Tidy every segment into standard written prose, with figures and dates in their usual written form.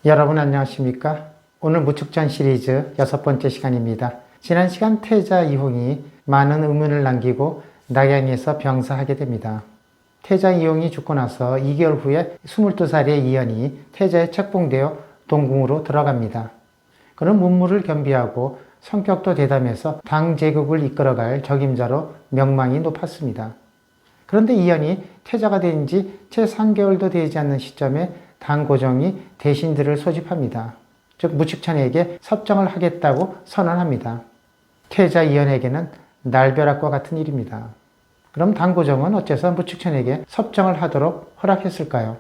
여러분 안녕하십니까? 오늘 무축전 시리즈 6번째 시간입니다. 지난 시간 태자 이홍이 많은 의문을 남기고 낙양에서 병사하게 됩니다. 태자 이홍이 죽고 나서 2개월 후에 22살의 이연이 태자에 책봉되어 동궁으로 들어갑니다. 그는 문무를 겸비하고 성격도 대담해서 당 제국을 이끌어갈 적임자로 명망이 높았습니다. 그런데 이연이 태자가 된 지 채 3개월도 되지 않는 시점에 당고정이 대신들을 소집합니다. 즉 무축천에게 섭정을 하겠다고 선언합니다. 태자 이연에게는 날벼락과 같은 일입니다. 그럼 당고정은 어째서 무축천에게 섭정을 하도록 허락했을까요?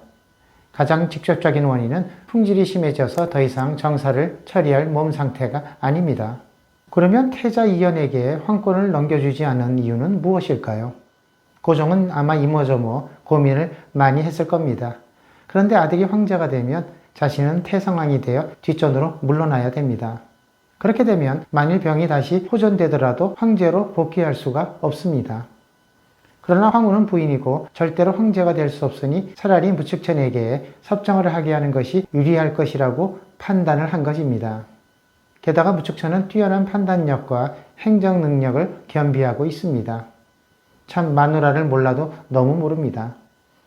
가장 직접적인 원인은 풍질이 심해져서 더 이상 정사를 처리할 몸 상태가 아닙니다. 그러면 태자 이연에게 황권을 넘겨주지 않은 이유는 무엇일까요? 고종은 아마 이모저모 고민을 많이 했을 겁니다. 그런데 아들이 황제가 되면 자신은 태성왕이 되어 뒷전으로 물러나야 됩니다. 그렇게 되면 만일 병이 다시 호전되더라도 황제로 복귀할 수가 없습니다. 그러나 황후는 부인이고 절대로 황제가 될 수 없으니 차라리 무축천에게 섭정을 하게 하는 것이 유리할 것이라고 판단을 한 것입니다. 게다가 무축천은 뛰어난 판단력과 행정 능력을 겸비하고 있습니다. 참 마누라를 몰라도 너무 모릅니다.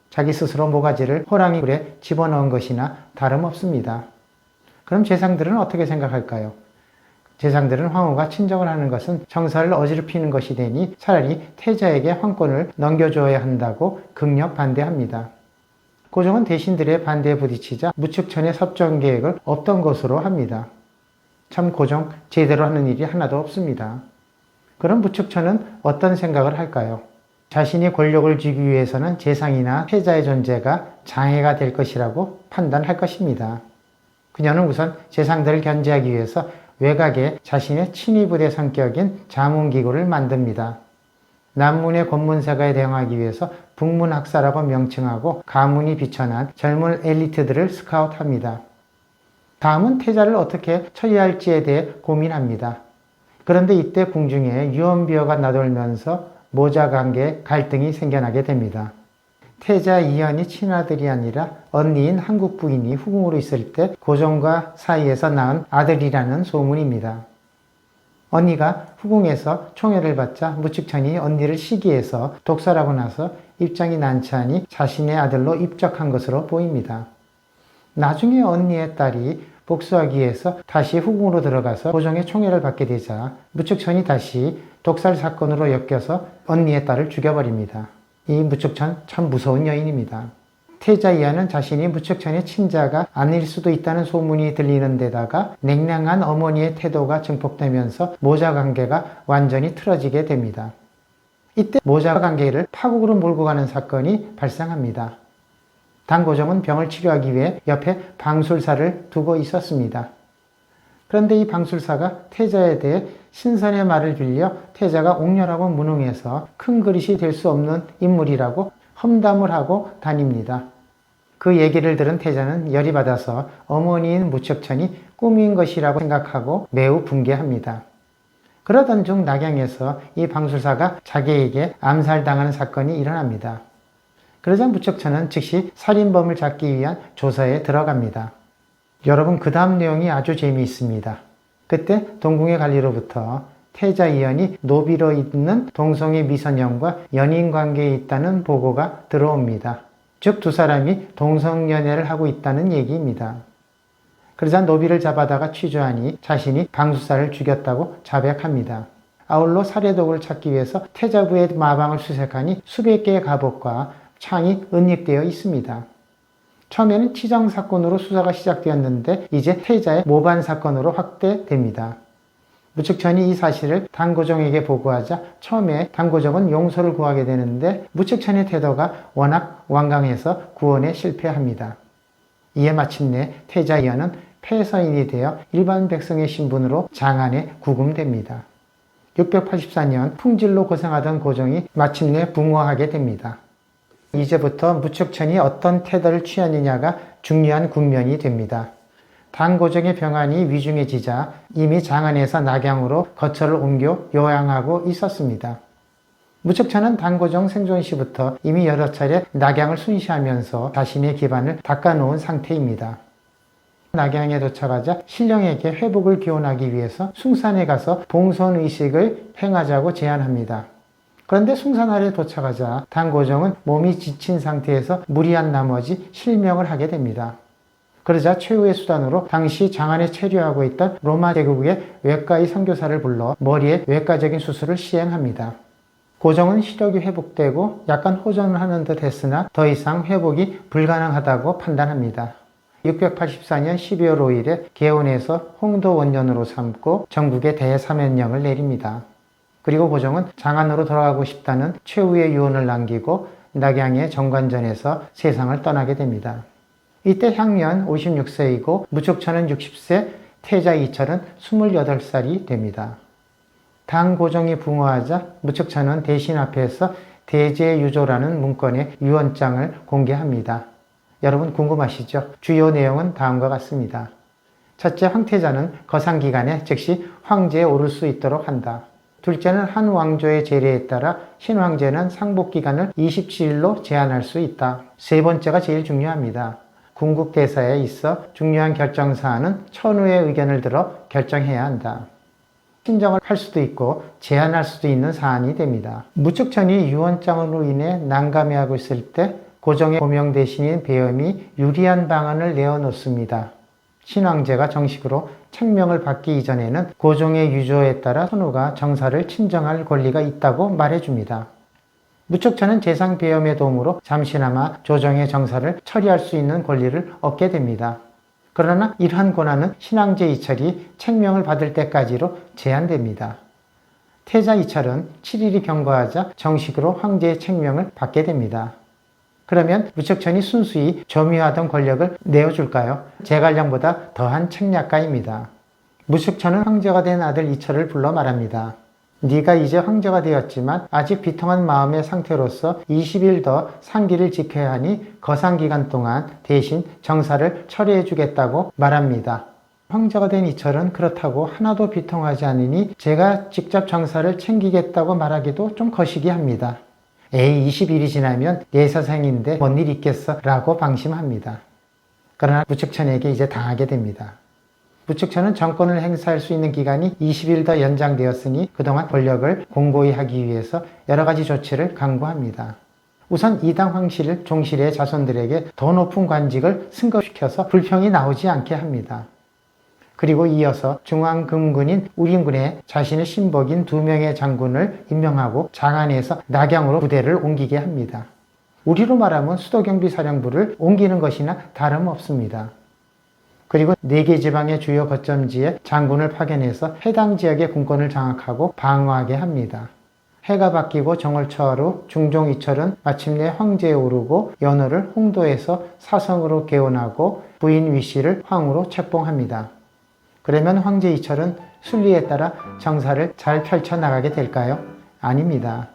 자기 스스로 모가지를 호랑이 굴에 집어넣은 것이나 다름없습니다. 그럼 재상들은 어떻게 생각할까요? 재상들은 황후가 친정을 하는 것은 정사를 어지럽히는 것이 되니 차라리 태자에게 황권을 넘겨줘야 한다고 극력 반대합니다. 고종은 대신들의 반대에 부딪히자 무축천의 섭정 계획을 없던 것으로 합니다. 참 고종 제대로 하는 일이 하나도 없습니다. 그럼 무축천은 어떤 생각을 할까요? 자신이 권력을 쥐기 위해서는 재상이나 태자의 존재가 장애가 될 것이라고 판단할 것입니다. 그녀는 우선 재상들을 견제하기 위해서 외곽에 자신의 친위부대 성격인 자문기구를 만듭니다. 남문의 권문사가에 대응하기 위해서 북문학사라고 명칭하고 가문이 비천한 젊은 엘리트들을 스카웃합니다. 다음은 태자를 어떻게 처리할지에 대해 고민합니다. 그런데 이때 궁중에 유언비어가 나돌면서 모자관계 갈등이 생겨나게 됩니다. 태자 이연이 친아들이 아니라 언니인 한국 부인이 후궁으로 있을 때 고종과 사이에서 낳은 아들이라는 소문입니다. 언니가 후궁에서 총애를 받자 무축천이 언니를 시기해서 독살하고 나서 입장이 난처하니 자신의 아들로 입적한 것으로 보입니다. 나중에 언니의 딸이 복수하기 위해서 다시 후궁으로 들어가서 고종의 총애를 받게 되자 무축천이 다시 독살 사건으로 엮여서 언니의 딸을 죽여버립니다. 이 무축천 참 무서운 여인입니다. 태자 이하는 자신이 무축천의 친자가 아닐 수도 있다는 소문이 들리는 데다가 냉랭한 어머니의 태도가 증폭되면서 모자관계가 완전히 틀어지게 됩니다. 이때 모자관계를 파국으로 몰고 가는 사건이 발생합니다. 당고종은 병을 치료하기 위해 옆에 방술사를 두고 있었습니다. 그런데 이 방술사가 태자에 대해 신선의 말을 빌려 태자가 옥렬하고 무능해서 큰 그릇이 될 수 없는 인물이라고 험담을 하고 다닙니다. 그 얘기를 들은 태자는 열이 받아서 어머니인 무축천이 꿈인 것이라고 생각하고 매우 분개합니다. 그러던 중 낙양에서 이 방술사가 자기에게 암살당하는 사건이 일어납니다. 그러자 무축천은 즉시 살인범을 잡기 위한 조사에 들어갑니다. 여러분 그 다음 내용이 아주 재미있습니다. 그때 동궁의 관리로부터 태자 이연이 노비로 있는 동성애 미선영과 연인관계에 있다는 보고가 들어옵니다. 즉 두 사람이 동성연애를 하고 있다는 얘기입니다. 그러자 노비를 잡아다가 취조하니 자신이 방술사를 죽였다고 자백합니다. 아울러 살해독을 찾기 위해서 태자부의 마방을 수색하니 수백 개의 갑옷과 창이 은닉되어 있습니다. 처음에는 치정 사건으로 수사가 시작되었는데 이제 태자의 모반 사건으로 확대됩니다. 무축천이 이 사실을 당고종에게 보고하자 처음에 당고종은 용서를 구하게 되는데 무축천의 태도가 워낙 완강해서 구원에 실패합니다. 이에 마침내 태자 이연은 폐서인이 되어 일반 백성의 신분으로 장안에 구금됩니다. 684년 풍질로 고생하던 고종이 마침내 붕어하게 됩니다. 이제부터 무축천이 어떤 태도를 취하느냐가 중요한 국면이 됩니다. 당고종의 병환이 위중해지자 이미 장안에서 낙양으로 거처를 옮겨 요양하고 있었습니다. 무척천은 당고종 생존 시부터 이미 여러 차례 낙양을 순시하면서 자신의 기반을 닦아놓은 상태입니다. 낙양에 도착하자 신령에게 회복을 기원하기 위해서 숭산에 가서 봉선의식을 행하자고 제안합니다. 그런데 숭산아래 도착하자 당고종은 몸이 지친 상태에서 무리한 나머지 실명을 하게 됩니다. 그러자 최후의 수단으로 당시 장안에 체류하고 있던 로마 제국의 외과의 선교사를 불러 머리에 외과적인 수술을 시행합니다. 고종은 시력이 회복되고 약간 호전을 하는 듯 했으나 더 이상 회복이 불가능하다고 판단합니다. 684년 12월 5일에 개원에서 홍도 원년으로 삼고 전국에 대사면령을 내립니다. 그리고 고종은 장안으로 돌아가고 싶다는 최후의 유언을 남기고 낙양의 정관전에서 세상을 떠나게 됩니다. 이때 향년 56세이고 무축천은 60세, 태자 이철은 28살이 됩니다. 당 고종이 붕어하자 무축천은 대신 앞에서 대제유조라는 문건의 유언장을 공개합니다. 여러분 궁금하시죠? 주요 내용은 다음과 같습니다. 첫째, 황태자는 거상기간에 즉시 황제에 오를 수 있도록 한다. 둘째는 한 왕조의 제례에 따라 신황제는 상복기간을 27일로 제한할 수 있다. 세 번째가 제일 중요합니다. 궁극대사에 있어 중요한 결정사안은 천우의 의견을 들어 결정해야 한다. 신정을 할 수도 있고 제한할 수도 있는 사안이 됩니다. 무축천이 유언장으로 인해 난감해하고 있을 때 고종의 고명 대신인 배엄이 유리한 방안을 내어놓습니다. 신황제가 정식으로 책명을 받기 이전에는 고종의 유조에 따라 천우가 정사를 친정할 권리가 있다고 말해줍니다. 무축천은 재상 배엄의 도움으로 잠시나마 조정의 정사를 처리할 수 있는 권리를 얻게 됩니다. 그러나 이러한 권한은 신황제 이철이 책명을 받을 때까지로 제한됩니다. 태자 이철은 7일이 경과하자 정식으로 황제의 책명을 받게 됩니다. 그러면 무축천이 순수히 점유하던 권력을 내어줄까요? 제갈량보다 더한 책략가입니다. 무축천은 황제가 된 아들 이철을 불러 말합니다. 네가 이제 황제가 되었지만 아직 비통한 마음의 상태로서 20일 더 상기를 지켜야 하니 거상기간 동안 대신 정사를 처리해 주겠다고 말합니다. 황제가 된 이철은 그렇다고 하나도 비통하지 않으니 제가 직접 정사를 챙기겠다고 말하기도 좀 거시기합니다. 에이 20일이 지나면 내 서생인데 뭔 일 있겠어? 라고 방심합니다. 그러나 무축천에게 이제 당하게 됩니다. 무축천은 정권을 행사할 수 있는 기간이 20일 더 연장되었으니 그동안 권력을 공고히 하기 위해서 여러 가지 조치를 강구합니다. 우선 이당 황실, 종실의 자손들에게 더 높은 관직을 승급시켜서 불평이 나오지 않게 합니다. 그리고 이어서 중앙금군인 우린군에 자신의 신복인 2명의 장군을 임명하고 장안에서 낙양으로 부대를 옮기게 합니다. 우리로 말하면 수도경비사령부를 옮기는 것이나 다름없습니다. 그리고 4개 지방의 주요 거점지에 장군을 파견해서 해당 지역의 군권을 장악하고 방어하게 합니다. 해가 바뀌고 정월 초하루 중종 이철은 마침내 황제에 오르고 연호를 홍도에서 사성으로 개원하고 부인 위씨를 황후로 책봉합니다. 그러면 황제 이철은 순리에 따라 정사를 잘 펼쳐나가게 될까요? 아닙니다.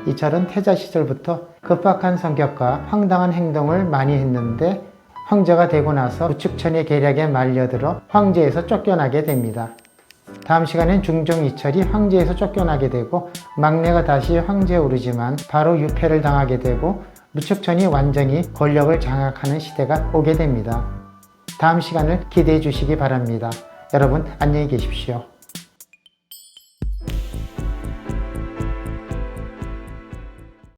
이철은 태자 시절부터 급박한 성격과 황당한 행동을 많이 했는데 황제가 되고 나서 무축천의 계략에 말려들어 황제에서 쫓겨나게 됩니다. 다음 시간엔 중종 이철이 황제에서 쫓겨나게 되고 막내가 다시 황제에 오르지만 바로 유패를 당하게 되고 무축천이 완전히 권력을 장악하는 시대가 오게 됩니다. 다음 시간을 기대해 주시기 바랍니다. 여러분 안녕히 계십시오.